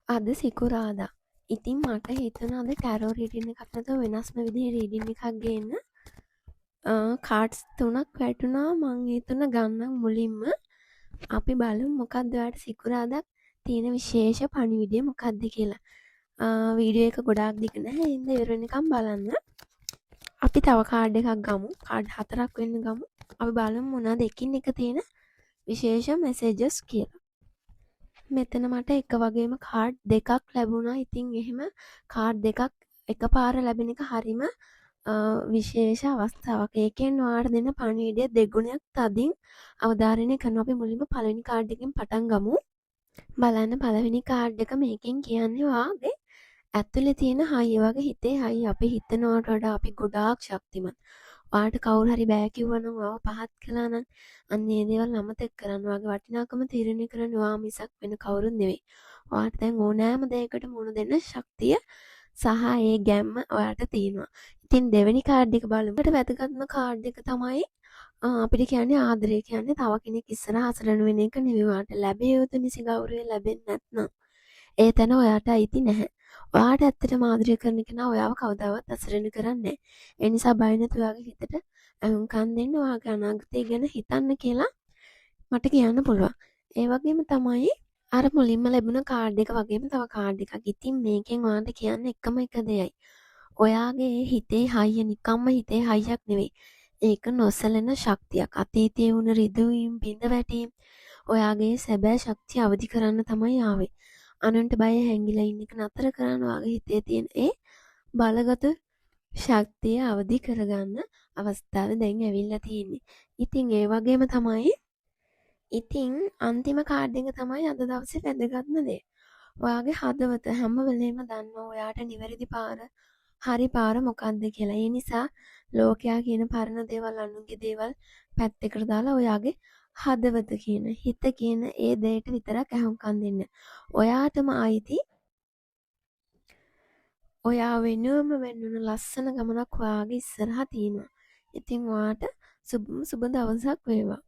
අද සිකුරාදා. ඉතින් මට හිතුණා අද ටැරෝ රීඩින් එකක් නැතුව වෙනස්ම විදිහේ රීඩින් එකක් ගේන්න. කාඩ්ස් 3ක් වැටුණා. මං හිතුණා ගන්නම් මුලින්ම. අපි බලමු මොකක්ද ඔයාලට සිකුරාදා තියෙන විශේෂ පණිවිඩය මොකක්ද කියලා. වීඩියෝ එක ගොඩාක් දිග නැහැ. ඉතින් ඉවර වෙනකම් බලන්න. අපි තව කාඩ් එකක් ගමු. කාඩ් 4ක් වෙන්න ගමු. අපි බලමු මොනවද එකින් එක තියෙන විශේෂ මෙසේජස් කියලා. මෙතන මට එක වගේම කාඩ් දෙකක් ලැබුණා. ඉතින් එහෙම කාඩ් දෙකක් එකපාර ලැබෙන එක හරිම විශේෂ අවස්ථාවක්. ඒකෙන් ඔයාලට දෙන පණිවිඩය දෙගුණයක් තදින් අවධාරණය කරනවා. අපි මුලින්ම පළවෙනි කාඩ් එකෙන් පටන් ගමු. බලන්න පළවෙනි කාඩ් එක මේකෙන් කියන්නේ ඔයාගේ ඇතුලේ තියෙන හයිය වගේ හිතේ හයිය. අපි හිතනවට වඩා අපි ගොඩාක් ශක්තිමත්. ඔයාලට කවුරු හරි බෑ කිව්වනම් ඔයාව පහත් කළා නම් අන්න ඒ දේවල් අමතක කරන්න. ඔයාගේ වටිනාකම තීරණය කරන්නේ ඔයා මිසක් වෙන කවුරුත් නෙවෙයි. ඔයාට දැන් ඕනෑම දෙයකට මුහුණ දෙන්න ශක්තිය සහ ඒ ගැම්ම ඔයාට තියෙනවා. ඉතින් දෙවෙනි කාඩ් එක බලමු. ඒකට වැදගත්ම කාඩ් එක තමයි අපිට කියන්නේ ආදරය කියන්නේ තව කෙනෙක් ඉස්සරහා අසරණ වෙන එක නෙවෙයි. ඔයාට ලැබිය යුතු නිසි ගෞරවය ලැබෙන්නේ නැත්නම් ඒ තැන ඔයාට අයිති නැහැ. ඔයාට ඇත්තටම ආදරය කරන කෙනා ඔයාව කවදාවත් අසරණ කරන්නේ නැහැ. ඒ නිසා බය නැතුව ඔයාගේ හිතට අහුම්කම් දෙන්න, ඔයාගේ අනාගතය ගැන හිතන්න කියලා මට කියන්න පුළුවන්. ඒ වගේම තමයි අර මුලින්ම ලැබුණ කාඩ් එක වගේම තව කාඩ් එකක්. ඉතින් මේකෙන් ඔයාලට කියන්න එකම එක දෙයයි. ඔයාගේ හිතේ හයිය නිකම්ම හිතේ හයියක් නෙවෙයි. ඒක නොසැලෙන ශක්තියක්. අතීතයේ වුණ රිදුවීම්, බිඳ වැටීම් ඔයාගේ සැබෑ ශක්තිය අවදි කරන්න තමයි ආවේ. අනුන්ට බය හැංගිලා ඉන්න එක නතර කරන්න ඔයාගේ හිතේ තියෙන ඒ බලගත ශක්තිය අවදි කරගන්න අවස්ථාව දැන් ඇවිල්ලා තියෙන්නේ. ඉතින් ඒ වගේම තමයි අන්තිම කාඩ් එක තමයි අද දවසේ වැදගත්ම දේ. ඔයාගේ හදවත හැම වෙලේම දන්නවා ඔයාට නිවැරදි පාර, හරි පාර මොකක්ද කියලා. ඒ නිසා ලෝකයා කියන පරණ දේවල්, අනුන්ගේ දේවල් පැත්තකට දාලා ඔයාගේ හදවත කියන, හිත කියන ඒ දෙයට විතරක් අහුම්කම් දෙන්න. ඔයාටම අයිති ඔයා වෙනුවම වෙන්නුන ලස්සන ගමනක් ඔයාගේ ඉස්සරහා තියෙනවා. ඉතින් ඔයාට සුබ දවසක් වේවා.